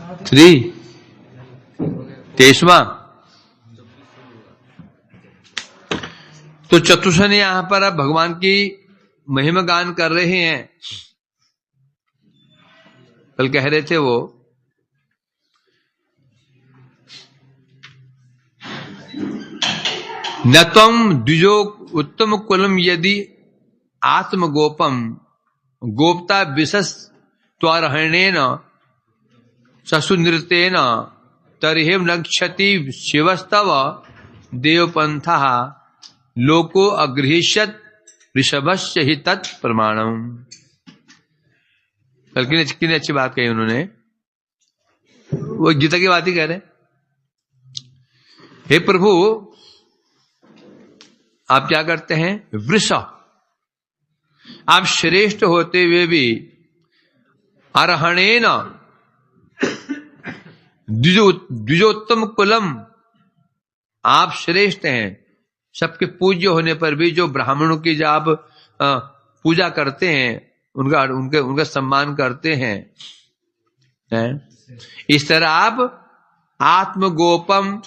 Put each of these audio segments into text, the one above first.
23वां। तो चतुर्सन यहां पर अब भगवान की महिमा गान कर रहे हैं। कल कह रहे थे वो न त्वं द्विजो उत्तम कुलम यदि आत्मगोपम गोप्ता विशस त्वरहणेन ससुनृतेन तर्हि नक्षति शिवस्तव देवपंथा लोको अगृहीष्यत ऋषभस्य हि तत् प्रमाणम। कल कितनी अच्छी बात कही उन्होंने, वो गीता की बात ही कह रहे। हे प्रभु, आप क्या करते हैं? वृष, आप श्रेष्ठ होते हुए भी अर्हणेन द्विजोत्तम कुलम, आप श्रेष्ठ हैं। सबके पूज्य होने पर भी जो ब्राह्मणों की जब आप पूजा करते हैं, उनका सम्मान करते हैं, इस तरह आप आत्मगोपम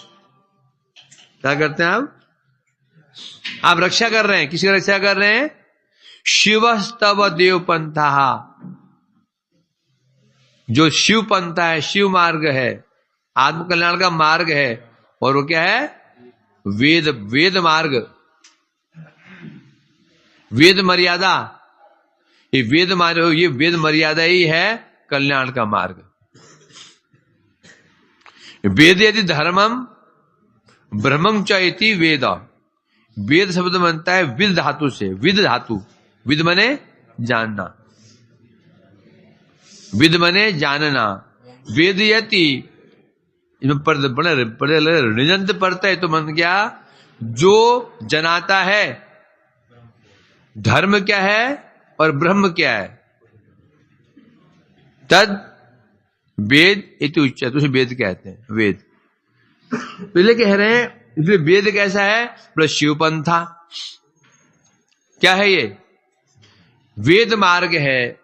क्या करते हैं? आप रक्षा कर रहे हैं। किसी की रक्षा कर रहे हैं? शिवस्तव देवपंथा, जो शिव पंथा है, शिव मार्ग है, आत्म कल्याण का मार्ग है। और वो क्या है? वेद मार्ग, वेद मर्यादा। ये वेद मर्यादा ही है कल्याण का मार्ग। वेद यदि धर्मम ब्रह्मम च इति वेद, वेद शब्द बनता है विद धातु से। विद धातु, विद मने जानना, विद मने जानना। वेद यति बड़े निजंत पड़ता है तो मन क्या? जो जनाता है धर्म क्या है और ब्रह्म क्या है, तद वेद इति उच्यते, उसे वेद कहते हैं। वेद पहले कह रहे हैं, इसलिए वेद कैसा है? बोले शिव पंथा। क्या है ये? वेद मार्ग है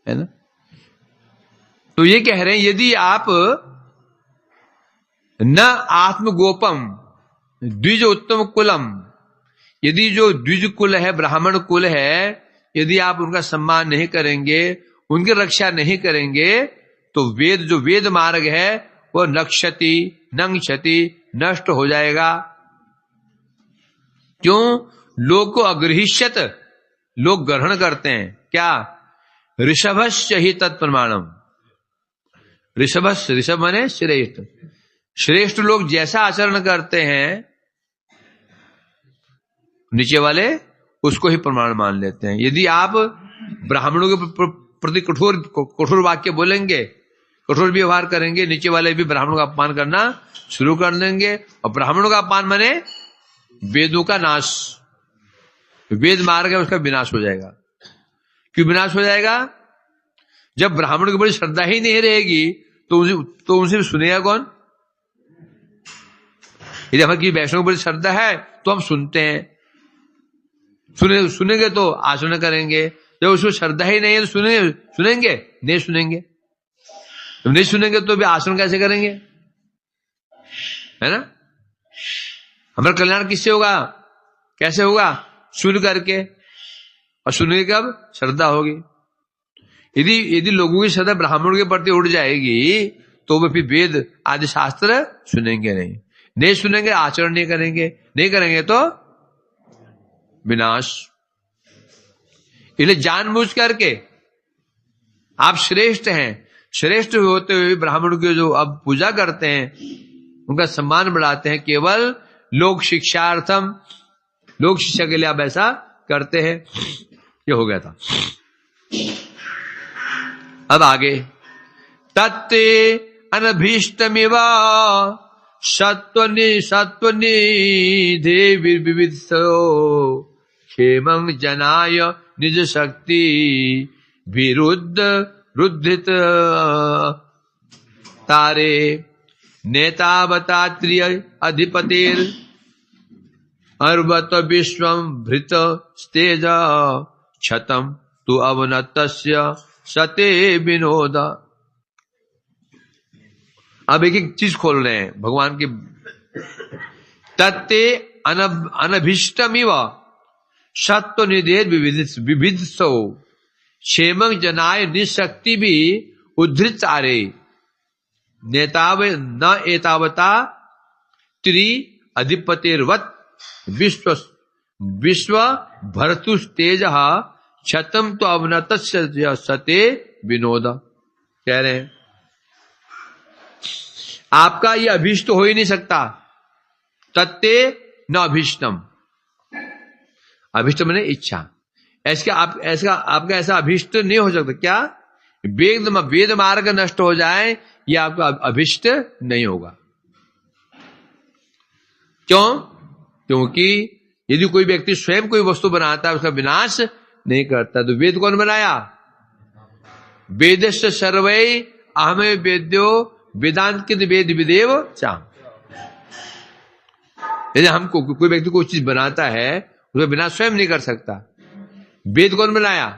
ना। तो ये कह रहे हैं यदि आप न आत्मगोपम द्विज उत्तम कुलम, यदि जो द्विज कुल है, ब्राह्मण कुल है, यदि आप उनका सम्मान नहीं करेंगे, उनकी रक्षा नहीं करेंगे, तो वेद, जो वेद मार्ग है, वो नक्षति नष्ट हो जाएगा। क्यों? लोग को अगृहीष्यत, लोग ग्रहण करते हैं। क्या? ऋषभस्य हि तत्प्रमाणम। ऋषभ माने श्रेष्ठ। श्रेष्ठ लोग जैसा आचरण करते हैं, नीचे वाले उसको ही प्रमाण मान लेते हैं। यदि आप ब्राह्मणों के प्रति कठोर वाक्य बोलेंगे, कठोर व्यवहार करेंगे, नीचे वाले भी ब्राह्मणों का अपमान करना शुरू कर देंगे। और ब्राह्मणों का अपमान माने वेदों का नाश, वेद मार्ग है उसका विनाश हो जाएगा। क्यों विनाश हो जाएगा? जब ब्राह्मणों की बड़ी श्रद्धा ही नहीं रहेगी तो उनसे सुनेगा कौन? यदि हमारी वैष्णव की बड़ी श्रद्धा है तो हम सुनते हैं, सुनेंगे तो आचरण करेंगे। जब उसको श्रद्धा ही नहीं है तो सुनेंगे नहीं सुनेंगे, तो नहीं सुनेंगे तो भी आचरण कैसे करेंगे? है ना। हमारा कल्याण किससे होगा? कैसे होगा? सुन करके। और सुनेंगे कब? श्रद्धा होगी। यदि लोगों की श्रद्धा ब्राह्मणों के प्रति उड़ जाएगी तो वे फिर वेद आदि शास्त्र सुनेंगे नहीं सुनेंगे, आचरण नहीं करेंगे तो विनाश। इसलिए जानबूझ करके आप श्रेष्ठ हैं, श्रेष्ठ होते हुए ब्राह्मणों की जो अब पूजा करते हैं, उनका सम्मान बढ़ाते हैं, केवल लोक शिक्षार्थम, लोक शिक्षा के लिए आप ऐसा करते हैं। ये हो गया था। अब आगे, तत्ते अनभीष्टमिव सत्वनिधे विविधो क्षेमं जनाय निज शक्ति रुद्धित तारे नेतावतात्रिय अधिपतिर अर्वत विश्वं भृत स्तेज क्षतम तु अवनतस्य सते विनोद। अब एक एक चीज खोल रहे हैं भगवान के। तत्ते अनभिष्टमिव सत्व निधेद विविधसो क्षेमं जनाय निशक्ति भी उद्धृत आरे नेताव न एतावता त्रि अधिपतिर्वत विश्व भरतुस्तेज क्षतम तो अवनत सते विनोद। कह रहे हैं आपका ये अभीष्ट हो ही नहीं सकता। तत्ते न अभीष्टम, अभीष्ट मैंने इच्छा, आपका ऐसा अभीष्ट नहीं हो सकता। क्या वेद मार्ग नष्ट हो जाए ये आपका अभीष्ट नहीं होगा। क्यों? क्योंकि यदि कोई व्यक्ति स्वयं कोई वस्तु बनाता है उसका विनाश नहीं करता, तो वेद कौन बनाया? वेदस्य सर्वै अहमे वेद्यो वेदांत वेद विदेव चाम। यदि हमको कोई व्यक्ति कोई चीज बनाता है उसका विनाश स्वयं नहीं कर सकता। वेद कौन बनाया?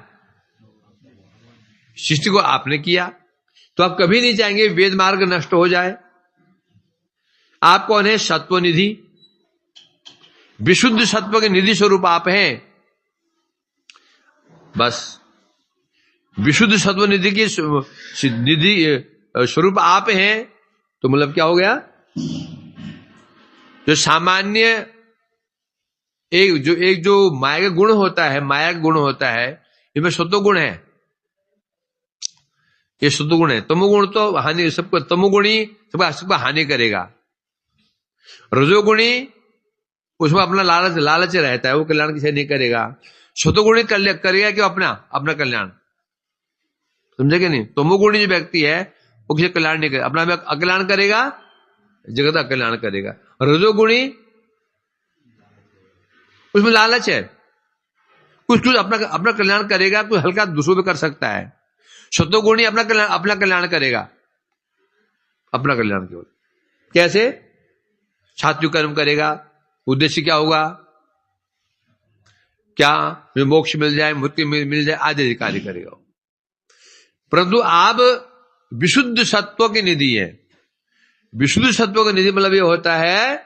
सृष्टि को आपने किया, तो आप कभी नहीं चाहेंगे वेद मार्ग नष्ट हो जाए। आप कौन है? सत्व निधि, विशुद्ध सत्व के निधि स्वरूप आप हैं। बस विशुद्ध सत्व निधि की निधि स्वरूप आप हैं, तो मतलब क्या हो गया? जो सामान्य एक जो माया का गुण होता है, माया का गुण होता है, इसमें सत्व गुण है, ये सत्व गुण है। तमोगुण तो हानि, सबको तमोगुणी सबको हानि करेगा। रजोगुणी उसमें अपना लालच रहता है, वो कल्याण किसी नहीं करेगा। सतोगुणी करेगा कि अपना कल्याण, समझे कि नहीं? तमोगुणी जो व्यक्ति है वो किसी कल्याण नहीं करेगा, अपना अकल्याण करेगा, जगत का कल्याण करेगा। रजोगुणी उसमें लालच है, कुछ अपना कल्याण करेगा, कुछ हल्का दूसरों पे कर सकता है। सतोगुणी अपना कल्याण करेगा, अपना कल्याण केवल। कैसे? सात्विक कर्म करेगा, उद्देश्य क्या होगा? क्या मोक्ष मिल जाए, मुक्ति मिल जाए, आदि कार्य करेगा। परंतु आप विशुद्ध सत्व की निधि है। विशुद्ध सत्व की निधि मतलब ये होता है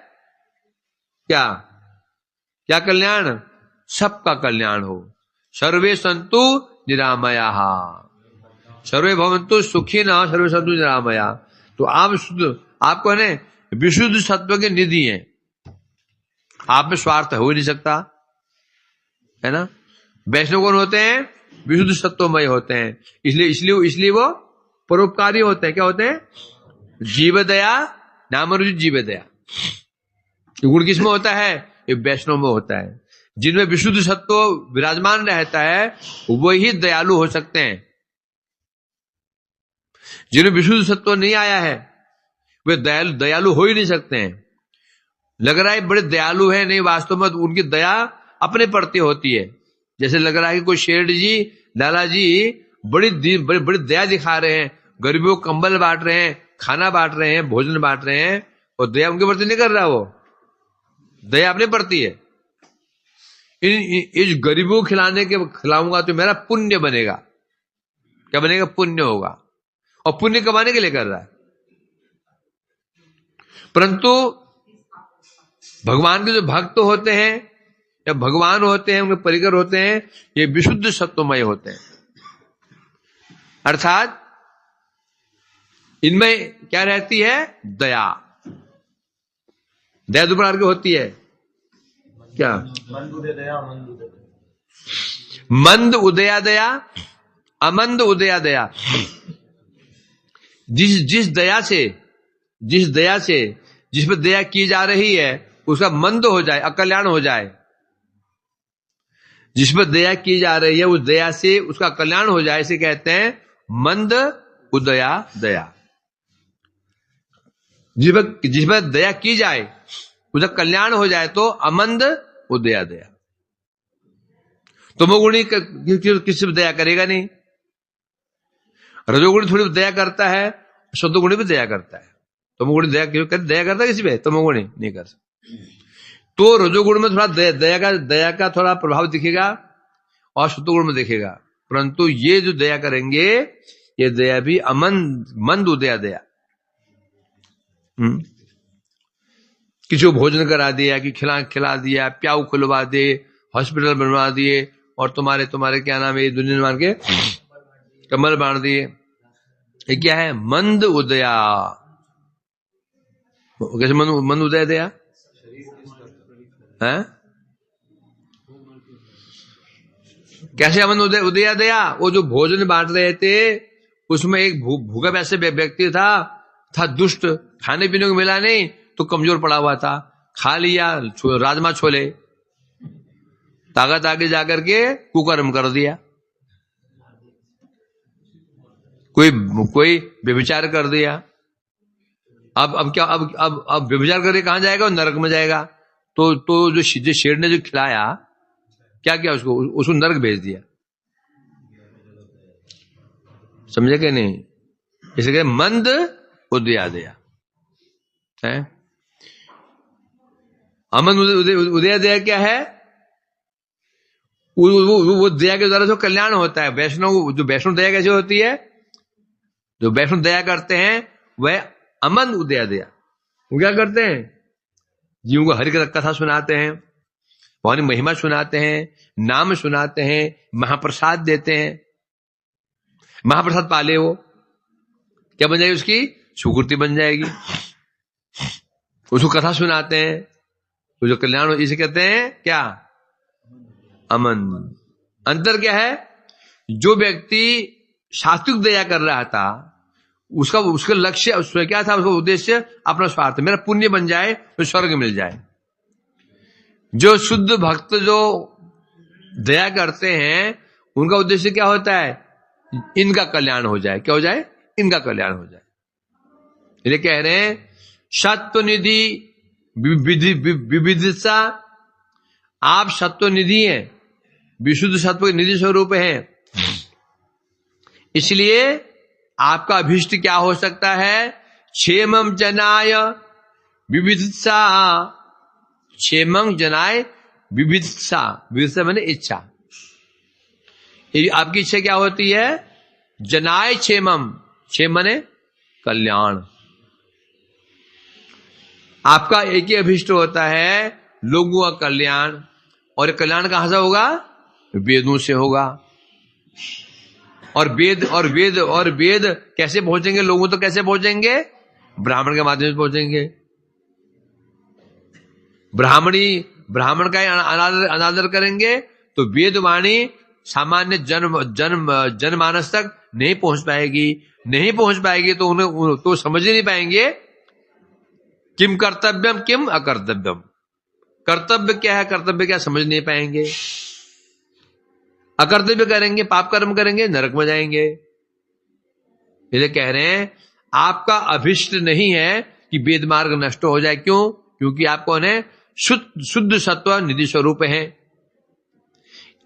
क्या कल्याण? सबका कल्याण हो। सर्वे संतु निरामया, सर्वे भवन्तु सुखिनः, सर्वे संतु निरामया। तो आप कौन है? विशुद्ध सत्व की निधि है। आप में स्वार्थ हो ही नहीं सकता, है ना? वैष्णव कौन होते हैं? विशुद्ध सत्वमय होते हैं, इसलिए वो परोपकारी होते हैं। क्या होते हैं? जीव दया, नाम रुजु जीव दया। ये गुण किसमें होता है? ये वैष्णव में होता है। जिनमें विशुद्ध सत्व विराजमान रहता है वही दयालु हो सकते हैं। जिन्हें विशुद्ध सत्व नहीं आया है वे दयालु हो ही नहीं सकते हैं। लग रहा है बड़े दयालु है, नहीं, वास्तव में उनकी दया अपने प्रति होती है। जैसे लग रहा है कि कोई शेठ जी, लाला जी बड़ी दया दिखा रहे हैं, गरीबों को कंबल बांट रहे हैं, खाना बांट रहे हैं, भोजन बांट रहे हैं, और दया उनके प्रति नहीं कर रहा, वो दया अपने प्रति है। इस गरीबों को खिलाऊंगा तो मेरा पुण्य बनेगा। क्या बनेगा? पुण्य होगा, और पुण्य कमाने के लिए कर रहा है। परंतु भगवान के जो भक्त होते हैं या भगवान होते हैं, उनके परिकर होते हैं, ये विशुद्ध सत्वमय होते हैं। अर्थात इनमें क्या रहती है? दया। दया दो प्रकार की होती है। क्या? मंद उदया दया, अमंद उदया दया। जिस दया से जिस पर दया की जा रही है उसका मंद हो जाए, अकल्याण हो जाए। जिस पर दया की जा रही है उस दया से उसका कल्याण हो जाए, इसे कहते हैं मंद उदया दया। जिस पर दया की जाए उसका कल्याण हो जाए तो अमंद उदया दया। तमोगुणी किसी पर दया करेगा नहीं। रजोगुणी थोड़ी दया करता है, सत्वगुणी भी दया करता है। तमोगुणी दया करता है किसी पे? तमोगुणी नहीं कर सकता। तो रजोगुण में थोड़ा दया का थोड़ा प्रभाव दिखेगा और सत्वगुण में दिखेगा। परंतु ये जो दया करेंगे ये दया भी मंद उदया दया। किसी को भोजन करा दिया, कि खिला दिया, प्याऊ खुलवा दे, हॉस्पिटल बनवा दिए, और तुम्हारे क्या नाम है, दुनिया मान के कमल बांध दिए। ये क्या है? मंद उदया। कैसे मंद उदय दिया है? कैसे मंद उदया दिया? वो जो भोजन बांट रहे थे उसमें एक भूखा वैसे व्यक्ति था दुष्ट, खाने पीने को मिला नहीं तो कमजोर पड़ा हुआ था, खा लिया राजमा छोले, ताकत आगे जाकर के कुकर्म कर दिया। कोई व्यभिचार कर दिया। अब क्या, अब व्यभिचार करके कहां जाएगा? नरक में जाएगा। तो जो शेर ने जो खिलाया, क्या किया? उसको नरक भेज दिया। समझे कि नहीं? इसलिए मंद उदया दिया है। अमन उदय दया क्या है? वो दया के द्वारा जो कल्याण होता है। जो वैष्णव दया कैसे होती है? जो वैष्णव दया करते हैं वह अमन उदय दया। वो क्या करते हैं? जीवों को हरि कथा सुनाते हैं, भगवान की महिमा सुनाते हैं, नाम सुनाते हैं, महाप्रसाद देते हैं। महाप्रसाद पाले वो क्या बन जाएगी? उसकी सुकृति बन जाएगी। उसको कथा सुनाते हैं तो जो कल्याण, इसे कहते हैं क्या? अमन। अंतर क्या है? जो व्यक्ति सात्विक दया कर रहा था, उसका लक्ष्य, उसमें क्या था? उसका उद्देश्य अपना स्वार्थ, मेरा पुण्य बन जाए तो स्वर्ग मिल जाए। जो शुद्ध भक्त जो दया करते हैं उनका उद्देश्य क्या होता है? इनका कल्याण हो जाए। क्या हो जाए? इनका कल्याण हो जाए। ये कह रहे हैं सत्व निधि विविधिसा। आप सत्व निधि हैं, विशुद्ध सत्व के निधि स्वरूप हैं। इसलिए आपका अभीष्ट क्या हो सकता है? क्षेमं जनाय विविधिसा। क्षेमं जनाय विविधिसा। विविधिसा माने इच्छा। आपकी इच्छा क्या होती है? जनाय क्षेमम। क्षेम माने कल्याण। आपका एक ही अभिष्ट होता है, लोगों का कल्याण। और कल्याण कहां से होगा? वेदों से होगा। और वेद कैसे पहुंचेंगे लोगों? तो कैसे पहुंचेंगे? ब्राह्मण के माध्यम से पहुंचेंगे। ब्राह्मण का अनादर करेंगे तो वेदवाणी सामान्य जनमानस तक नहीं पहुंच पाएगी तो उन्हें तो समझ ही नहीं पाएंगे किम कर्तव्यम किम अकर्तव्यम। कर्तव्य क्या है, कर्तव्य क्या समझ नहीं पाएंगे। अकर्तव्य करेंगे, पाप कर्म करेंगे, नरक में जाएंगे। इसलिए कह रहे हैं आपका अभिष्ट नहीं है कि वेद मार्ग नष्ट हो जाए। क्यों? क्योंकि आप कौन है? शुद्ध सत्व निधि स्वरूप है।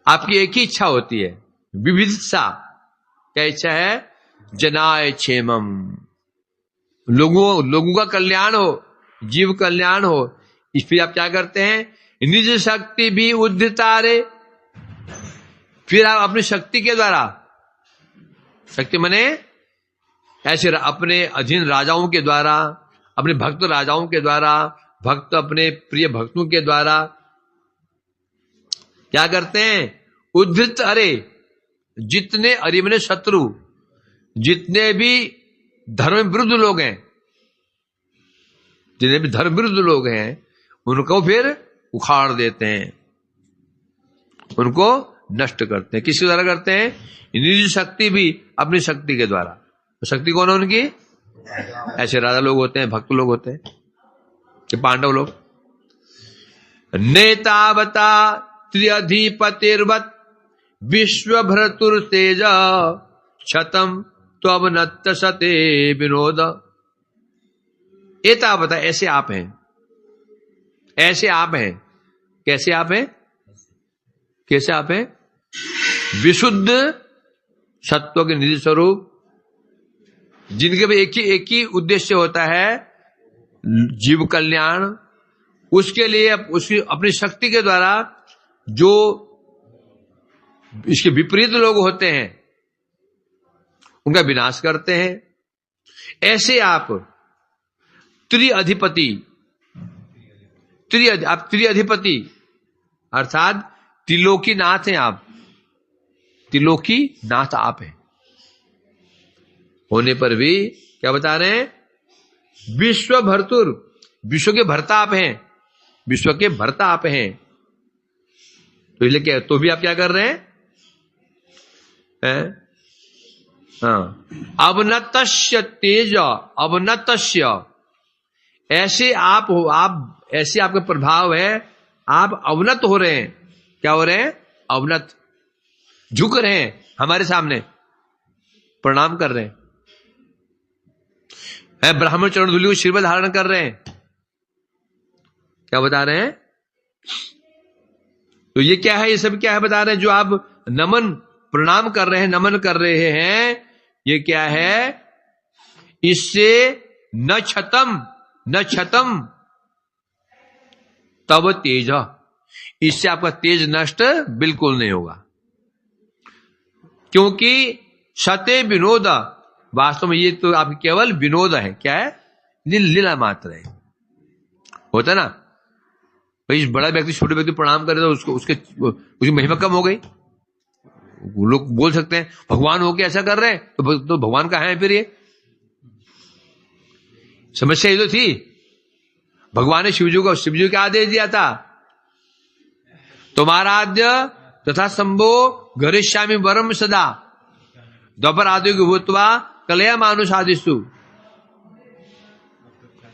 आपकी एक ही इच्छा होती है, विविधता। क्या इच्छा है? जनाय क्षेमम। लोगों का कल्याण हो, जीव कल्याण हो। इसलिए आप क्या करते हैं? निज शक्ति भी उद्धितारे। फिर आप अपनी शक्ति के द्वारा, शक्ति माने ऐसे अपने अधीन राजाओं के द्वारा, अपने भक्त राजाओं के द्वारा, भक्त अपने प्रिय भक्तों के द्वारा क्या करते हैं? उद्धृत। अरे जितने अरे मने शत्रु, जितने भी धर्म विरुद्ध लोग हैं, जितने भी धर्म विरुद्ध लोग हैं, उनको फिर उखाड़ देते हैं, उनको नष्ट करते हैं। किसके द्वारा करते हैं? निज शक्ति भी अपनी शक्ति के द्वारा। शक्ति कौन है उनकी? ऐसे राजा लोग होते हैं, भक्त लोग होते हैं, पांडव लोग। नेतावता त्रिअधिपतिर्वत् विश्वभ्रतुर तेज शतम त्वनत्त सते विनोद। एतावता, ऐसे आप हैं, ऐसे आप हैं। कैसे आप हैं? कैसे आप हैं? विशुद्ध सत्व के निधि स्वरूप, जिनके भी एक ही उद्देश्य होता है, जीव कल्याण। उसके लिए उसकी अपनी शक्ति के द्वारा जो इसके विपरीत लोग होते हैं उनका विनाश करते हैं। ऐसे आप त्रिअधिपति, आप त्रिअधिपति अर्थात त्रिलोकी नाथ हैं आप, त्रिलोकी नाथ आप हैं। होने पर भी क्या बता रहे हैं? विश्व भर्तुर, विश्व के भर्ता आप हैं, विश्व के भर्ता आप हैं। तो इसलिए क्या, तो भी आप क्या कर रहे हैं? हाँ, अवनतस्य तेज, अवनतस्य, ऐसे आप हो, आप ऐसे आपका प्रभाव है, आप अवनत हो रहे हैं। क्या हो रहे हैं? अवनत, झुक रहे हैं हमारे सामने, प्रणाम कर रहे हैं, ब्राह्मण चरण धूलि को सिर पर धारण कर रहे हैं। क्या बता रहे हैं? तो ये क्या है? ये सब क्या है बता रहे हैं? जो आप नमन प्रणाम कर रहे हैं, नमन कर रहे हैं, ये क्या है? इससे न क्षतम तब तेज, इससे आपका तेज नष्ट बिल्कुल नहीं होगा। क्योंकि सते विनोद, वास्तव में ये तो आपकी केवल विनोद है। क्या है? लीला मात्र है। होता ना भाई, बड़ा व्यक्ति छोटे व्यक्ति प्रणाम करे तो उसकी महिमा कम हो गई। लोग बोल सकते हैं भगवान होके ऐसा कर रहे हैं, तो भगवान कहाँ है फिर? ये समस्या ये तो थी। भगवान ने शिवजी को क्या आदेश दिया था? तुम्हारा आद्य तथा संभो घरिष्यामि वरम सदा द्वापर आदि भूतवा कलया मानुष आदिशु।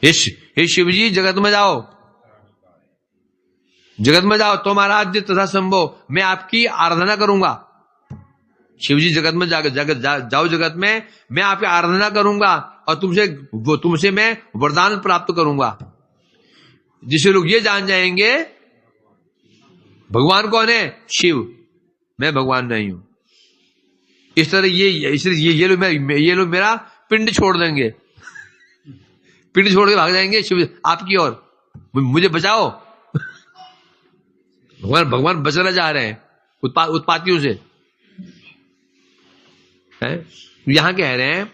हे शिवजी, जगत में जाओ, जगत में जाओ, तुम्हारा आद्य तथा संभव, मैं आपकी आराधना करूंगा। शिवजी जगत में जाओ, जगत में मैं आपकी आराधना करूंगा और तुमसे मैं वरदान प्राप्त करूंगा, जिसे लोग ये जान जाएंगे भगवान कौन है? शिव, मैं भगवान नहीं हूं। इस तरह ये लोग मेरा पिंड छोड़ देंगे, पिंड छोड़ के भाग जाएंगे शिव आपकी ओर, मुझे बचाओ। भगवान बचना चाह रहे हैं उत्पातियों से। यहां कह रहे हैं,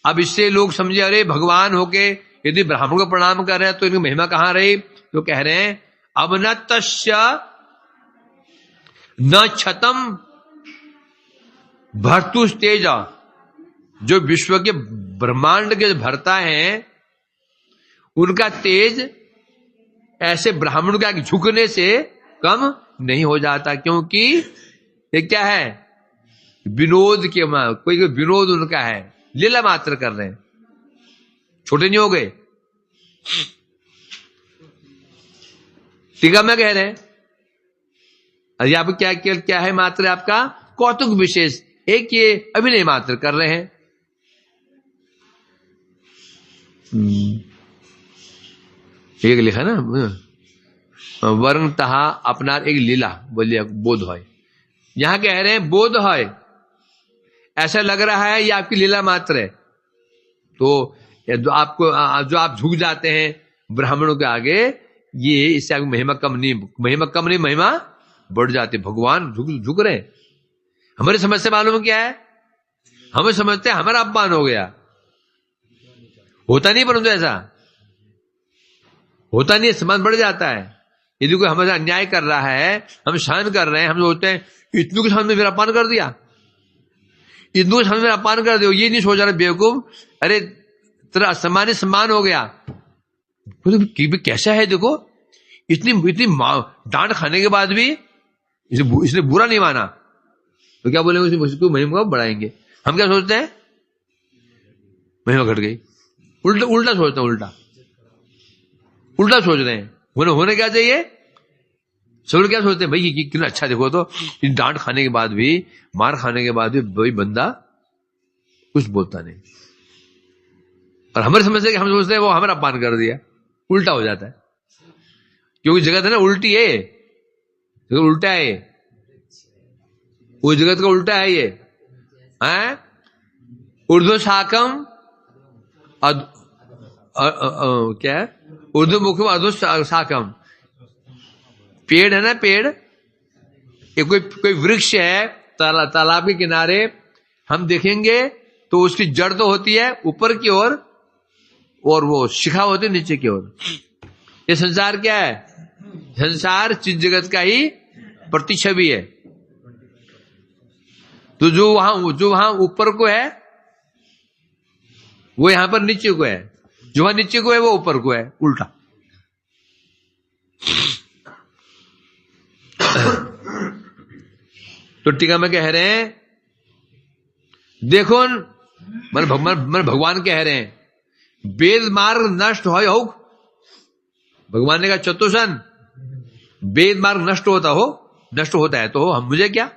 अब इससे लोग समझे अरे भगवान होके यदि ब्राह्मण को प्रणाम कर रहे हैं तो इनकी महिमा कहां रही? तो कह रहे हैं अवनतस्य न क्षतम भर्तुस्तेज, जो विश्व के ब्रह्मांड के भरता हैं उनका तेज ऐसे ब्राह्मण का झुकने से कम नहीं हो जाता। क्योंकि ये क्या है? विनोद के, कोई विनोद उनका है, लीला मात्र कर रहे हैं, छोटे नहीं हो गए। टीका में कह रहे हैं अरे आप क्या है? मात्र आपका कौतुक विशेष, एक ये अभिनय मात्र कर रहे हैं। एक लिखा ना, वर्ण तहा अपना एक लीला बोलिए, बोध है। यहां कह रहे हैं बोध है, ऐसा लग रहा है ये आपकी लीला मात्र है। तो जो आप झुक जाते हैं ब्राह्मणों के आगे, ये इससे आपकी महिमा कम नहीं, महिमा बढ़ जाती। भगवान झुक रहे हैं। हमारी समस्या मालूम क्या है? हमें समझते हैं हमारा अपमान हो गया, होता नहीं, परंतु ऐसा होता नहीं, सम्मान बढ़ जाता है। यदि कोई हमारे अन्याय कर रहा है, हम सहन कर रहे हैं, हम सोचते हैं इतनों के सामने मेरा अपमान कर दिया, इतनों के सामने मेरा अपमान कर दिया। ये नहीं सोच रहा बेवकूफ, अरे तेरा सम्मान हो गया। तो कैसा है देखो, इतनी डांट खाने के बाद भी इसने बुरा नहीं माना, तो क्या बोलेंगे? उसको महिमा बढ़ाएंगे। हम क्या सोचते हैं? महिमा घट गई। उल्टा सोचते हैं, उल्टा सोच रहे हैं। होने क्या चाहिए? सब लोग क्या सोचते हैं? भाई कितना अच्छा, देखो तो डांट खाने के बाद भी, मार खाने के बाद भी वही बंदा कुछ बोलता नहीं। और हमारी समस्या कि हम सोचते हैं वो हमारा अपमान कर दिया। उल्टा हो जाता है, क्योंकि जगत है ना उल्टी है, उल्टा है, वो जगत का उल्टा है। ये है उर्दू शाकम क्या है? उर्दू मुखम अधो शाकम। पेड़ है ना, पेड़, ये कोई वृक्ष है तालाब के किनारे, हम देखेंगे तो उसकी जड़ तो होती है ऊपर की ओर, और वो शिखा होती है नीचे की ओर। ये संसार क्या है? संसार चित जगत का ही प्रतिछवि है। तो जो वहां ऊपर को है वो यहां पर नीचे को है, जो वहां नीचे को है वो ऊपर को है, उल्टा। तो टीका में कह रहे हैं, देखो मन भगवान कह रहे हैं, वेद मार्ग नष्ट हो। भगवान ने कहा चतुसन, वेद मार्ग नष्ट होता है तो हम मुझे क्या?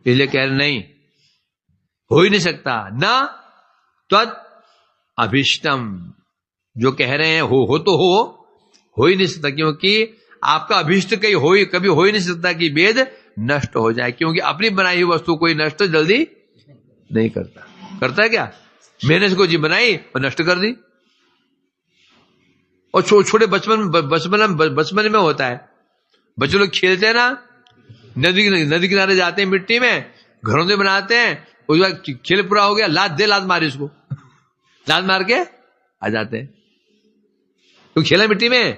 इसलिए कह रहे नहीं, हो ही नहीं सकता। ना त्वत् अभिष्टम, जो कह रहे हैं हो ही नहीं सकता, क्योंकि आपका अभिष्ट कभी हो ही नहीं सकता कि वेद नष्ट हो जाए, क्योंकि अपनी बनाई हुई वस्तु कोई नष्ट जल्दी नहीं करता है क्या? मैंने इसको जी बनाई और नष्ट कर दी। और छोटे बचपन में होता है, बच्चे लोग खेलते हैं ना, नदी किनारे जाते हैं, मिट्टी में घरों में बनाते हैं, उसके बाद खेल पूरा हो गया, लात मारी उसको, लात मार के आ जाते हैं। तो खेला मिट्टी में,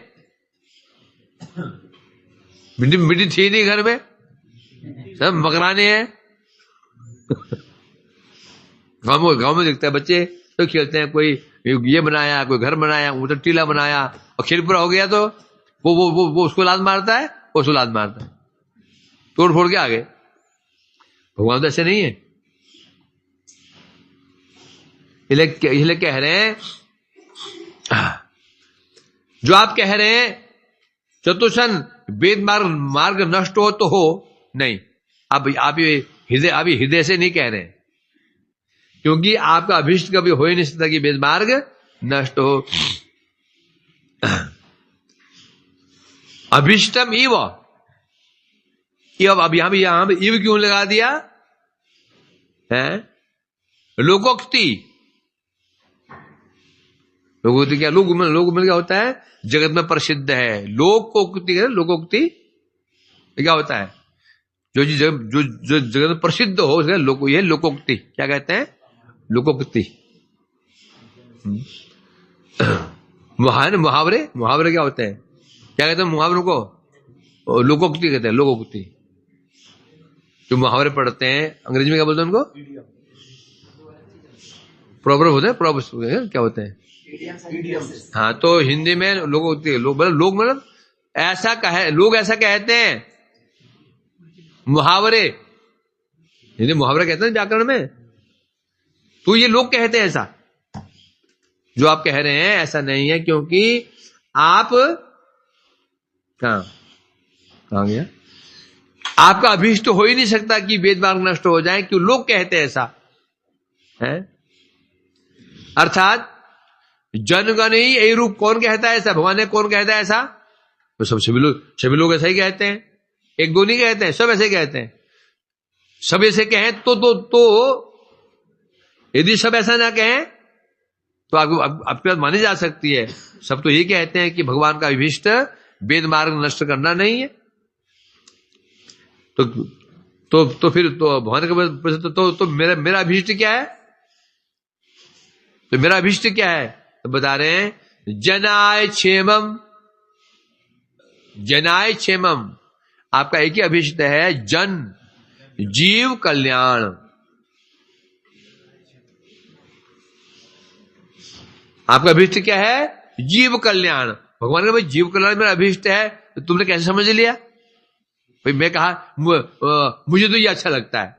मिट्टी थी नहीं घर में, सब मकराने हैं। गांव में दिखता है बच्चे तो खेलते हैं, कोई ये बनाया, कोई घर बनाया, उधर टीला बनाया, और खेल पूरा हो गया तो वो उसको लात मारता है, उसको लात मारता है, तोड़ फोड़ के आ गए। भगवान तो ऐसे नहीं है। इसलिए कह रहे हैं, जो आप कह रहे हैं चतुसन वेद मार्ग नष्ट हो तो हो नहीं, आप ये हृदय से नहीं कह रहे हैं, क्योंकि आपका अभिष्ट कभी हो ही नहीं सकता कि वेद मार्ग नष्ट हो। अभिष्टम इव, अब यहां पे इव क्यों लगा दिया है? लोकोक्ति क्या? लोक में क्या होता है? जगत में प्रसिद्ध है। लोकोक्ति क्या होता है? जो जगत में प्रसिद्ध हो ये लोकोक्ति क्या कहते हैं? लोकोक्ति। मुहावरे क्या होते हैं? क्या कहते हैं मुहावरों को? लोकोक्ति कहते हैं, लोकोक्ति। जो मुहावरे पढ़ते हैं, अंग्रेजी में क्या बोलते हैं उनको? प्रोवर्ब होते हैं, प्रोवर्ब क्या होते हैं? हाँ, तो हिंदी में लोकोक्ति, लोग मतलब लोग ऐसा कहते हैं, मुहावरे, हिंदी मुहावरा कहते हैं व्याकरण में, तो ये लोग कहते हैं ऐसा। जो आप कह रहे हैं ऐसा नहीं है, क्योंकि आप कहां गया? आपका अभीष्ट हो ही नहीं सकता कि वेद मार्ग नष्ट हो जाए, क्यों? लोग कहते हैं ऐसा है। अर्थात जनगण ही यही रूप, कौन कहता है ऐसा? भगवान ने कौन कहता है ऐसा? तो सभी लोग ऐसा ही कहते हैं, एक दो नहीं कहते हैं, सब ऐसे कहते हैं। सब ऐसे कहें तो यदि सब ऐसा ना कहें तो आपकी बात मानी जा सकती है। सब तो यही कहते हैं कि भगवान का अभिष्ट वेद मार्ग नष्ट करना नहीं है। तो फिर तो भगवान का तो मेरा अभिष्ट क्या है? तो मेरा अभिष्ट क्या है? तो बता रहे हैं, जनाय क्षेमम। आपका एक ही अभिष्ट है, जन जीव कल्याण। आपका अभिष्ट क्या है? जीव कल्याण। भगवान का भाई जीव कल्याण मेरा अभिष्ट है, तो तुमने कैसे समझ लिया? भाई मैं कहा मुझे तो ये अच्छा लगता है?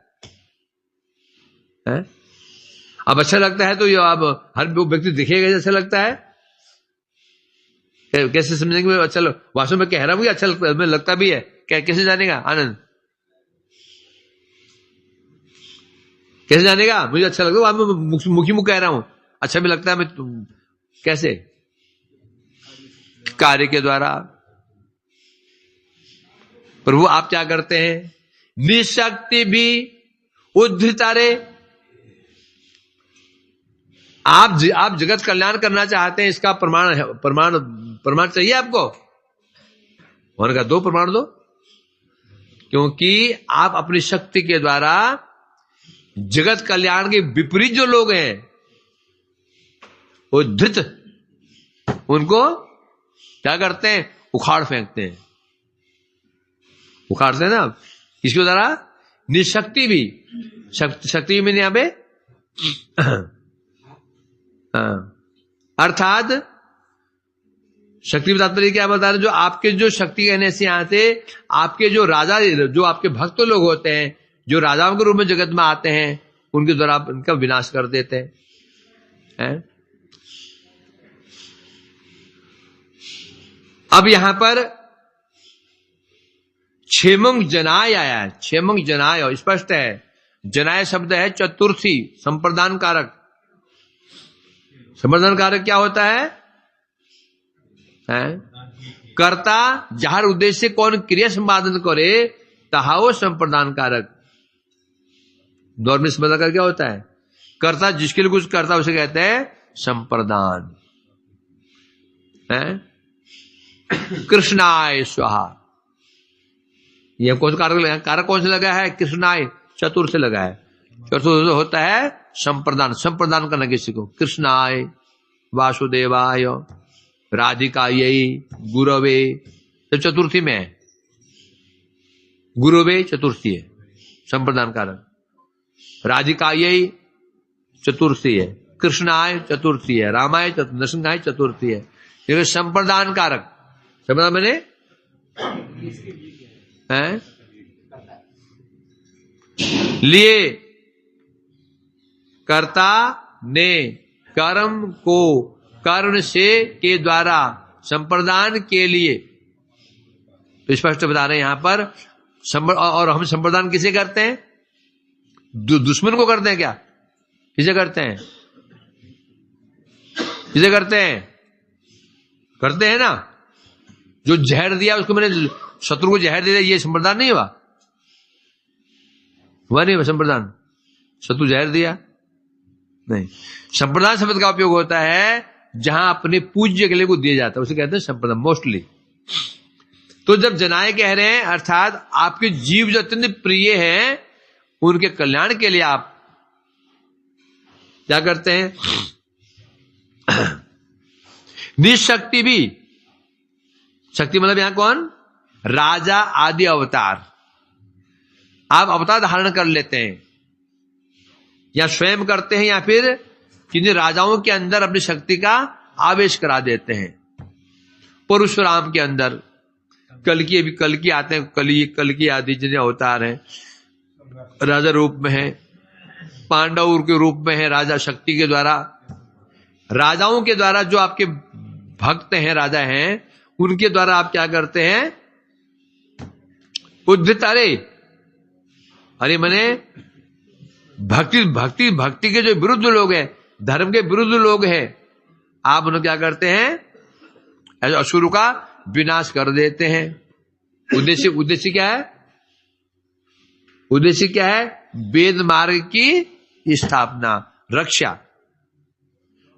अब अच्छा लगता है तो ये अब हर व्यक्ति दिखेगा जैसा लगता है, कैसे समझेंगे? अच्छा वास्तव में कह रहा हूं अच्छा लगता है, मुझे लगता भी है, कैसे जानेगा आनंद? कैसे जानेगा? मुझे अच्छा लगता है, मुखी मुख कह रहा हूं, अच्छा भी लगता है, मैं कैसे? कार्य के द्वारा। प्रभु आप क्या करते हैं? निशक्ति भी उद्धतारे। आप जगत कल्याण करना चाहते हैं, इसका प्रमाण चाहिए आपको? उन्होंने कहा दो प्रमाण दो, क्योंकि आप अपनी शक्ति के द्वारा जगत कल्याण के विपरीत जो लोग हैं उद्धृत, उनको क्या करते हैं, उखाड़ फेंकते हैं, उखाड़ते हैं ना। इसके द्वारा निशक्ति भी, शक्ति में यहां पे अर्थात शक्ति तात्पर्य क्या बता रहे, जो आपके जो शक्ति कहने से यहां से आपके जो राजा, जो आपके भक्त लोग होते हैं, जो राजाओं के रूप में जगत में आते हैं, उनके द्वारा आप इनका विनाश कर देते हैं। अब यहां पर क्षेमंग जनाय आया है, क्षेमंग जनाय स्पष्ट है। जनाय शब्द है चतुर्थी संप्रदान कारक। संप्रदान कारक क्या होता है? कर्ता जहार उद्देश्य कौन क्रिया संपादन करे तहाओ संप्रदान कारक। दौर में संप्रदान कारक क्या होता है? कर्ता जिसके लिए कुछ करता उसे कहते हैं संप्रदान। कृष्णाय स्वाहा, यह कौन कारक, कारक कौन से लगा है? कृष्णाय, चतुर से लगा है। चतुर होता है संप्रदान, संप्रदान करना किसी को। कृष्णाय, वासुदेवाय, राधिकायै, गुरवे, तो चतुर्थी में है। गुरवे चतुर्थी है, संप्रदान कारक। राधिकायै चतुर्थी है, कृष्णाय चतुर्थी है, रामाय नरसिंहाय चतुर्थी है। ये संप्रदान कारक। संप्रदान मैंने लिए, कर्ता ने कर्म को कर्ण से के द्वारा संप्रदान के लिए, तो स्पष्ट बता रहे हैं यहां पर। और हम संप्रदान किसे करते हैं? दुश्मन को करते हैं क्या? किसे करते हैं? किसे करते हैं? करते हैं ना। जो जहर दिया उसको, मैंने शत्रु को जहर दे दिया, ये संप्रदान नहीं हुआ? हुआ नहीं संप्रदान? शत्रु जहर दिया नहीं। संप्रदान शब्द का उपयोग होता है जहां अपने पूज्य के लिए को दिया जाता है, उसे कहते हैं संप्रदान मोस्टली। तो जब जनाए कह रहे हैं अर्थात आपके जीव जो अत्यंत प्रिय हैं उनके कल्याण के लिए आप क्या करते हैं? निशक्ति भी, शक्ति मतलब यहां कौन? राजा आदि अवतार। आप अवतार धारण कर लेते हैं, या स्वयं करते हैं, या फिर किन्हीं राजाओं के अंदर अपनी शक्ति का आवेश करा देते हैं। परशुराम के अंदर कल्कि आते हैं, कल्कि आदि जिन्हें अवतार हैं, राजा रूप में है। पांडव के रूप में है, राजा शक्ति के द्वारा। राजाओं के द्वारा जो आपके भक्त हैं, राजा हैं, उनके द्वारा आप क्या करते हैं? उद्धृत, अरे मने भक्ति के जो विरुद्ध लोग हैं, धर्म के विरुद्ध लोग हैं, आप उन्हें क्या करते हैं? असुर का विनाश कर देते हैं। उद्देश्य क्या है? उद्देश्य क्या है? वेद मार्ग की स्थापना, रक्षा।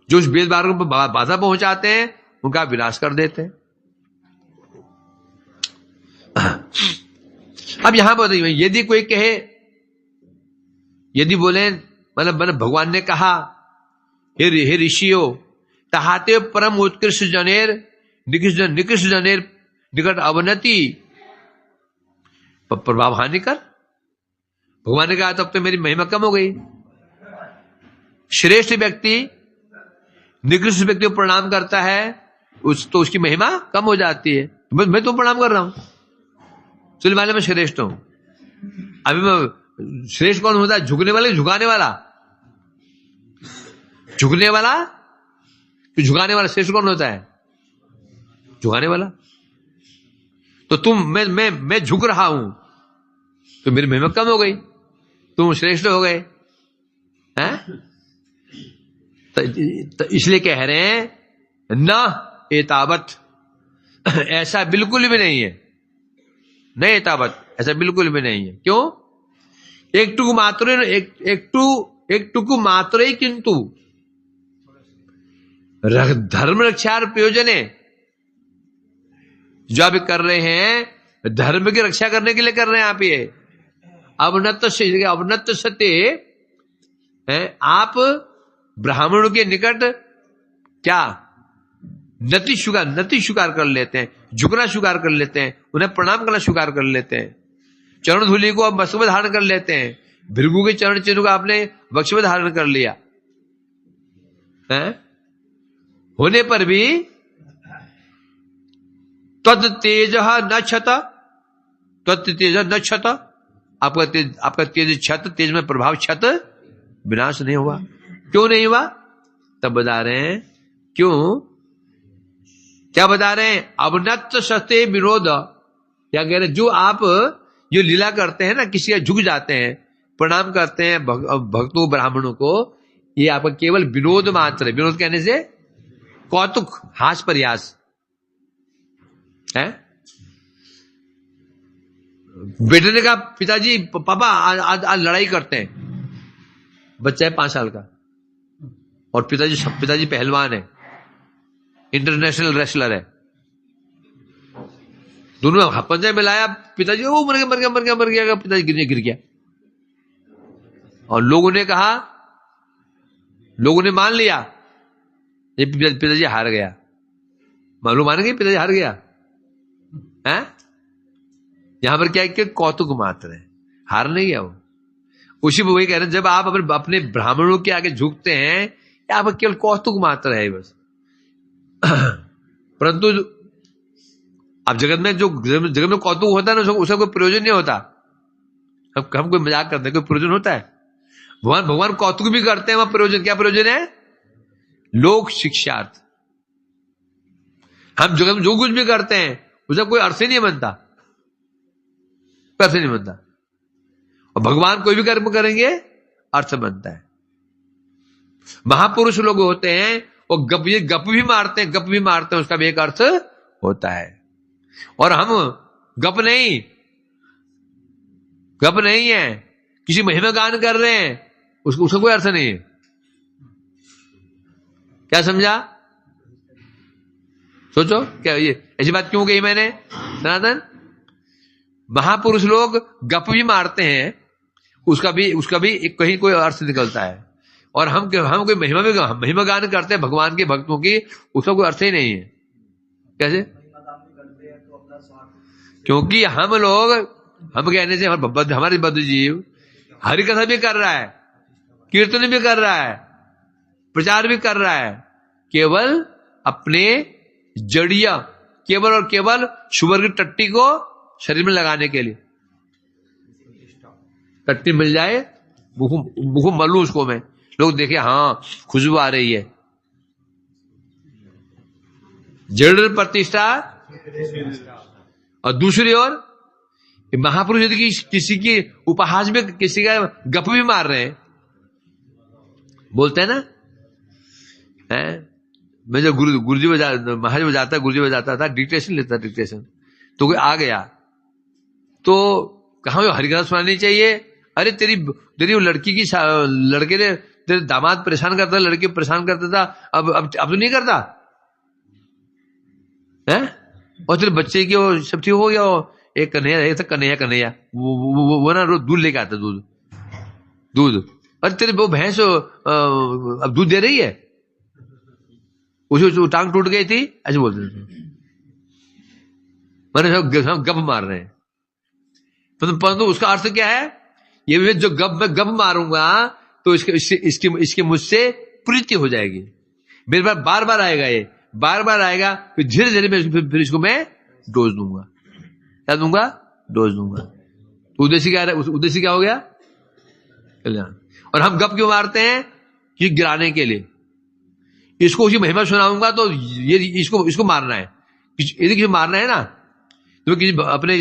जो उस वेद मार्ग पर बाधा पहुंचाते हैं उनका विनाश कर देते हैं। अब यहां बताइए, यदि कोई कहे, यदि बोले मतलब भगवान ने कहा हे ऋषियों, तहाते परम उत्कृष्ट जनेर निकृष्ट जनेर निकट अवनति प्रभाव हानिकर। भगवान ने कहा तब तो मेरी महिमा कम हो गई। श्रेष्ठ व्यक्ति निकृष्ट व्यक्ति को प्रणाम करता है तो उसकी महिमा कम हो जाती है। मैं तो प्रणाम कर रहा हूं, चल वाले मैं श्रेष्ठ हूं। अभी मैं श्रेष्ठ कौन होता है? झुकने वाले, झुकाने वाला। झुकने वाला तो झुकाने वाला श्रेष्ठ कौन होता है? झुकाने वाला। तो मैं झुक रहा हूं तो मेरी महिमा कम हो गई, तुम श्रेष्ठ हो गए हैं? तो इसलिए कह रहे हैं न एतावत, ऐसा बिल्कुल भी नहीं है। न एतावत, ऐसा बिल्कुल भी नहीं है। क्यों? एक टुकु मात्र किंतु धर्म रक्षा प्रयोजने, जो आप कर रहे हैं धर्म की रक्षा करने के लिए कर रहे हैं आप। ये अवनत सत्य, आप ब्राह्मणों के निकट क्या नति स्वीकार कर लेते हैं, झुकना स्वीकार कर लेते हैं, उन्हें प्रणाम करना स्वीकार कर लेते हैं, चरण धूलि को अब वक्ष में धारण कर लेते हैं, भृगु के चरण चिन्ह को आपने वक्ष में धारण कर लिया है? होने पर भी तद तेज न क्षत, तद तेज न क्षत, आपका तेज क्षत, तेज में प्रभाव क्षत विनाश नहीं हुआ। क्यों नहीं हुआ? तब बता रहे हैं क्यों, क्या बता रहे हैं? अवनत सस्ते विरोध, क्या कह रहे हैं? जो आप जो लीला करते हैं ना, किसी का झुक जाते हैं, प्रणाम करते हैं भक्तों ब्राह्मणों को, ये आपका केवल विनोद मात्र है। विनोद कहने से कौतुक, हास प्रयास है। बेटे ने कहा पिताजी पापा आज लड़ाई करते हैं, बच्चा है 5 साल का, और पिताजी पहलवान है, इंटरनेशनल रेसलर है, दोनों पंजा मिलाया, पिताजी वो मर गया, पिताजी गिर गया। और लोगों ने मान लिया ये पिताजी हार गया। मालूम मान गए पिताजी हार गया है? यहां पर क्या है कि कौतुक मात्र है, हार नहीं गया वो। उसी में वही कह रहे हैं, जब आप अपने ब्राह्मणों के आगे झुकते हैं, आप केवल कौतुक मात्र है बस। परंतु अब जगत में कौतुक होता है ना, उसका कोई प्रयोजन नहीं होता। हम कोई मजाक करते हैं, कोई प्रयोजन होता है? भगवान कौतुक भी करते हैं, वहां प्रयोजन, क्या प्रयोजन है? लोक शिक्षार्थ। हम जगत में जो कुछ भी करते हैं उसका कोई अर्थ ही नहीं बनता, अर्थ नहीं बनता। और भगवान कोई भी कर्म करेंगे अर्थ बनता है। महापुरुष लोग होते हैं वो गप भी मारते हैं, उसका भी एक अर्थ होता है। और हम गप नहीं है, किसी महिमा गान कर रहे हैं, उसका कोई अर्थ नहीं है। क्या समझा? सोचो, क्या ये ऐसी बात क्यों कही मैंने सनातन? महापुरुष लोग गप भी मारते हैं, उसका भी एक कहीं कोई अर्थ निकलता है। और हम कोई महिमा गान करते हैं भगवान के भक्तों की, उसका कोई अर्थ ही नहीं है। कैसे? क्योंकि हम कहने से हमारे बद्ध जीव हरि कथा भी कर रहा है, कीर्तन भी कर रहा है, प्रचार भी कर रहा है, केवल अपने जड़िया, केवल और केवल शुगर की टट्टी को शरीर में लगाने के लिए। टट्टी मिल जाए, मुख मलू उसको मैं, लोग देखे हाँ खुशबू आ रही है। जड़ प्रतिष्ठा। और दूसरी ओर महापुरुष यदि किसी की उपहास में किसी का गप भी मार रहे हैं, बोलते हैं ना है? मैं जब गुरुजी महाराज बजाता था, डिक्टेशन लेता, तो कोई आ गया तो कहा हरिकथा सुनानी चाहिए। अरे तेरी लड़की की लड़के ने तेरे दामाद परेशान करता था, लड़के परेशान करता था, अब तो नहीं करता है? और तेरे बच्चे की वो सब ठीक हो गया। एक कन्हैया वो ना रोज दूध लेके आता, दूध। अरे तेरे वो भैंस अब दूध दे रही है, उसे टांग टूट गई थी, ऐसे बोलते थे। मैंने सब गप मार रहे हैं, परंतु उसका अर्थ क्या है? ये भी जो गप मारूंगा तो इसके मुझसे प्रीति हो जाएगी, मेरे पास बार बार आएगा, ये बार बार आएगा, फिर धीरे धीरे फिर इसको मैं डोज दूंगा। क्या दूंगा? डोज दूंगा। तो उद्देश्य क्या हो गया? कल्याण। और हम गप क्यों मारते हैं? कि गिराने के लिए। इसको उसकी महिमा सुनाऊंगा तो ये इसको मारना है। यदि किसी मारना है ना, तो किसी अपने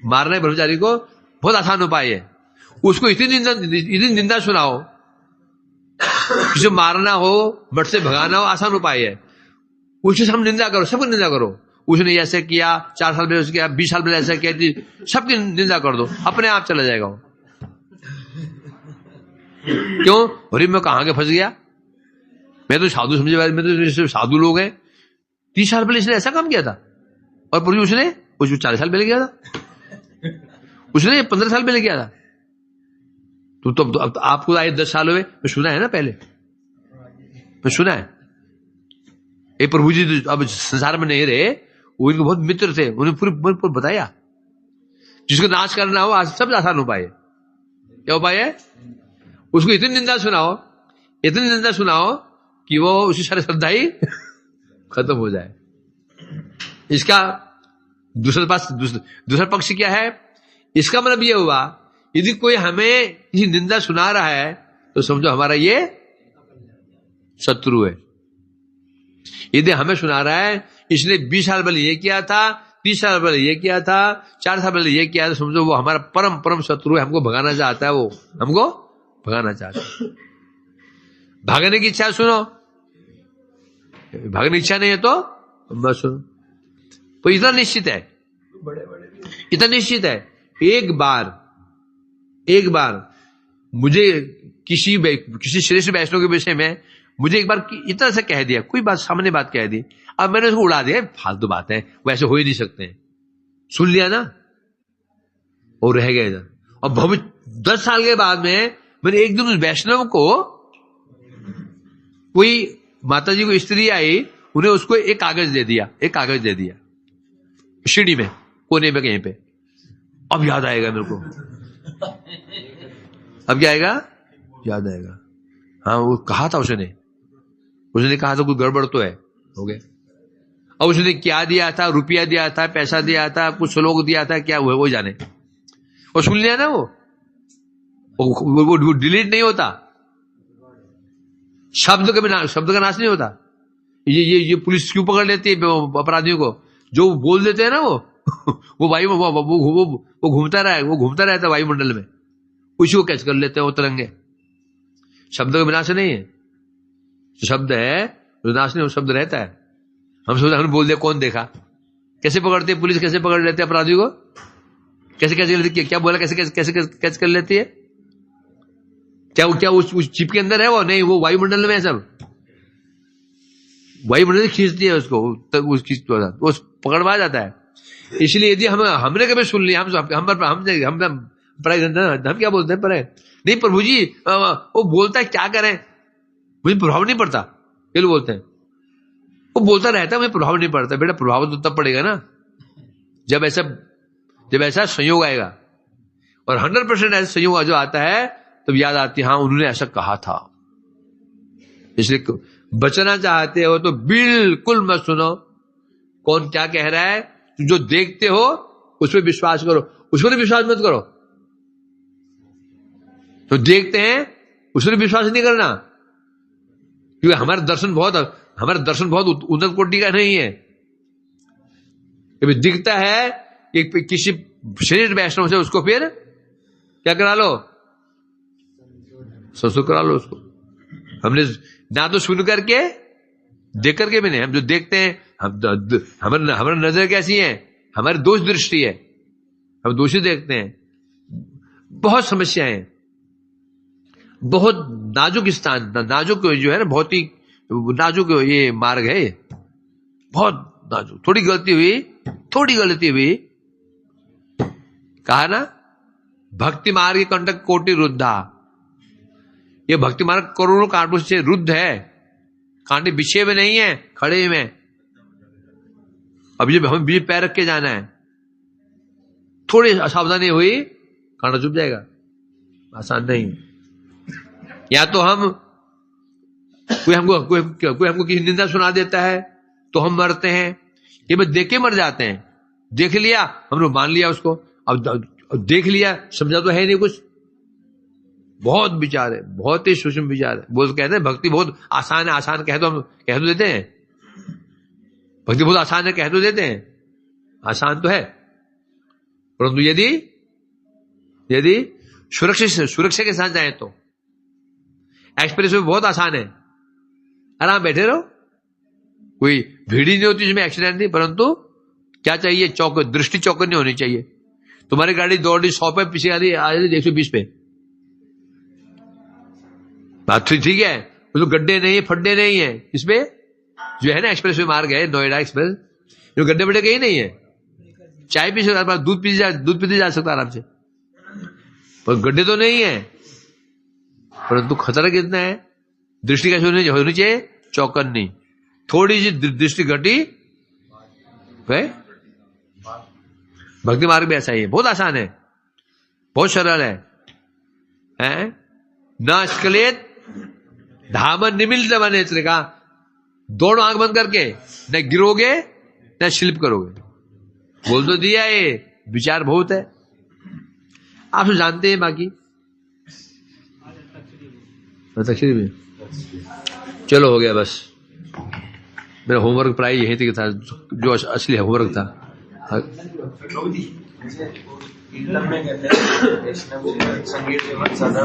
मारना है ब्रह्मचारी को, बहुत आसान उपाय है। उसको इतनी निंदा सुनाओ, किसी मारना हो, मठ से भगाना हो, आसान उपाय है। उससे हम निंदा करो, सबकी निंदा करो। उसने ऐसे किया, 4 साल पहले ऐसे किया, 20 साल पहले ऐसा किया, सबकी निंदा कर दो, अपने आप चला जाएगा वो। क्यों? अरे मैं कहां के फंस गया, मैं तो साधु समझे, मैं तो साधु लोग हैं। 30 साल पहले इसने ऐसा काम किया था, और पूरी उसने 40 साल पहले किया था, उसने 15 साल पहले किया था। तो आपको आए 10 साल हुए, मैं सुना है ना, पहले मैं सुना है। ये प्रभु जी तो अब संसार में नहीं रहे, वो इनके बहुत मित्र थे, उन्हें पूरी बताया। जिसको नाश करना हो आज सब आसान उपाय है। क्या उपाय है? उसको इतनी निंदा सुनाओ कि वो उसी सारी श्रद्धा ही खत्म हो जाए। इसका दूसरा पक्ष क्या है? इसका मतलब ये हुआ, यदि कोई हमें किसी निंदा सुना रहा है तो समझो हमारा ये शत्रु है। यदि हमें सुना रहा है इसने 20 साल पहले ये किया था, 30 साल पहले ये किया था, 4 साल पहले ये किया था, समझो वो हमारा परम शत्रु है, हमको भगाना चाहता है, वो हमको भगाना चाहता है। भागने की इच्छा सुनो, भागने की इच्छा नहीं है तो मत सुनो। तो इतना निश्चित है, एक बार मुझे किसी श्रेष्ठ वैष्णव के विषय में मुझे एक बार इतना से कह दिया, कोई बात सामने बात कह दी, अब मैंने उसको उड़ा दिया, फालतू बात है, वैसे हो ही नहीं सकते हैं, सुन लिया ना और रह गए इधर। और भविष्य 10 साल के बाद में मैंने एक दिन उस वैष्णव को, कोई माता जी को स्त्री आई, उन्हें उसको एक कागज दे दिया सीढ़ी में कोने में कहीं पे। अब याद आएगा मेरे को, अब क्या आएगा? याद आएगा। हाँ, वो कहा था उसने कहा था कुछ गड़बड़ तो है, हो गया। अब उसने क्या दिया था? रुपया दिया था, पैसा दिया था, कुछ श्लोक दिया था, क्या हुआ वो जाने। और सुन लिया ना, वो डिलीट नहीं होता, शब्द का नाश नहीं होता। ये पुलिस क्यों पकड़ लेती है अपराधियों को? जो बोल देते हैं ना वो वायु वो घूमता रहता है वायुमंडल में, उसी को कैच कर लेते हैं वो तरंगे। शब्द का विनाश नहीं है, जो शब्द है विनाश नहीं, वो शब्द रहता है। हम बोल दे, कौन देखा? कैसे पकड़ती है पुलिस? कैसे पकड़ लेते हैं अपराधी को? कैसे क्या बोला? कैसे कैच कर लेती है? क्या उस चिप के अंदर है वो? नहीं, वो वायुमंडल में है, सब वायुमंडल खींचती है उसको, वो पकड़वा जाता है। इसलिए यदि हमने कभी सुन लिया, हम पढ़ाई हम क्या बोलते हैं पर नहीं प्रभु जी वो बोलता है, क्या करें, मुझे प्रभाव नहीं पड़ता, ये लोग बोलते हैं। वो बोलता रहता है, मुझे प्रभाव नहीं पड़ता। बेटा प्रभाव तो तब पड़ेगा ना जब ऐसा संयोग आएगा, और 100% ऐसा संयोग जो आता है तब याद आती है, हाँ उन्होंने ऐसा कहा था। इसलिए बचना चाहते हो तो बिल्कुल मत सुनो कौन क्या कह रहा है। जो देखते हो उस पर विश्वास करो, उस पर विश्वास मत करो। तो देखते हैं उस पर विश्वास नहीं करना, क्योंकि हमारा दर्शन बहुत उन्नत कोटि का नहीं है। दिखता है कि किसी श्रेष्ठ वैष्णव से, उसको फिर क्या करा लो? संस्कृत करा लो उसको। हमने ना तो सुन करके देख करके भी नहीं, हम जो देखते हैं, हमारी नजर कैसी है? हमारी दोष दृष्टि है, हम दोषी देखते हैं। बहुत समस्याएं, बहुत नाजुक स्थान, नाजुक जो है ना, बहुत ही नाजुक ये मार्ग है, बहुत नाजुक। थोड़ी गलती हुई कहा ना, भक्ति मार्ग कंटक कोटि रुद्धा। ये भक्ति मार्ग करोड़ों कांटों से रुद्ध है, कांटे बिछे में नहीं है, खड़े में। अभी जब हमें बीच पैर रख के जाना है, थोड़ी असावधानी हुई कांटा चुभ जाएगा, आसान नहीं। या तो कोई हमको किसी निंदा सुना देता है तो हम मरते हैं, ये बस देख के मर जाते हैं। देख लिया, हमने मान लिया उसको, अब देख लिया, समझा तो है नहीं कुछ। बहुत विचार है, बहुत ही सूक्ष्म विचार है। वो कहते हैं भक्ति बहुत आसान है, आसान कह तो देते हैं, भक्ति बहुत आसान है कह तो देते हैं, आसान तो है, परंतु यदि सुरक्षा के साथ जाए तो एक्सप्रेस वे बहुत आसान है, आराम बैठे रहो, कोई भीड़ ही नहीं होती जिसमें एक्सीडेंट नहीं। परंतु क्या चाहिए? दृष्टि चौकन्नी होनी चाहिए। तुम्हारी गाड़ी दौड़ रही 100 पे, पीछे आ रही 120 पे, बात तो ठीक है, उसमें गड्ढे नहीं है, फड्डे नहीं है। इसमें जो है ना एक्सप्रेस वे मार्ग है, नोएडा एक्सप्रेस, जो गड्ढे बड्डे कहीं नहीं है। चाय पी सकता, दूध पीते जा सकता आराम से, पर गड्ढे तो नहीं है। परंतु खतरा कितना है? दृष्टि कैसे होनी चाहिए? चौकन्नी, थोड़ी सी दृष्टि घटी गए। भक्ति मार्ग भी ऐसा ही है, बहुत आसान है, बहुत सरल है? न स्खलित धाम निमिलित नेत्र का, दोनों आंख बंद करके न गिरोगे न शिल्प करोगे। बोल तो दिया, ये विचार बहुत है, आप तो जानते हैं। बाकी तक्षरी भी चलो हो गया बस। मेरा होमवर्क प्राय यही तक था, जो असली होमवर्क था। कीर्तन में कहते हैं वैष्णव संगीत में ज्यादा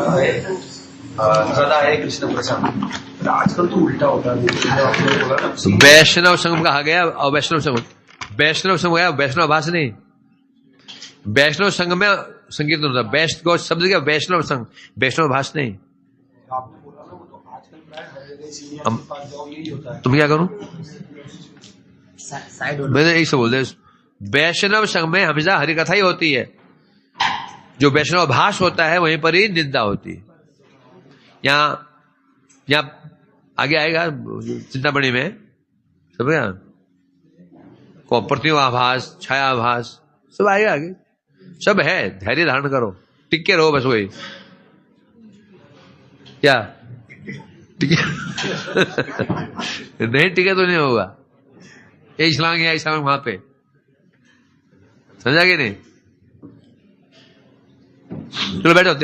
है कृष्ण प्रसंग। आजकल तो उल्टा होता है, वैष्णव संगम कहा गया और वैष्णव संगम, वैष्णव संगम गया, वैष्णव भाष नहीं। वैष्णव संगम में संगीत होता है, वैष्णव शब्द क्या, वैष्णव संघ, वैष्णव भाष नहीं। तुम क्या करूं, मैंने एक से बोल दे। वैष्णव संघ में हमेशा हरि कथा ही होती है, जो वैष्णव भाष होता है वहीं पर ही निंदा होती है। यहाँ आगे आएगा चिंतामणि में, सब को प्रतिमाभास, छायाभास सब आएगा आगे, सब है। धैर्य धारण करो, टिके रहो बस। वही क्या टिके नहीं टिके तो नहीं होगा। ये छलांग या छलांग वहां पे, समझा कि नहीं? चलो बैठो।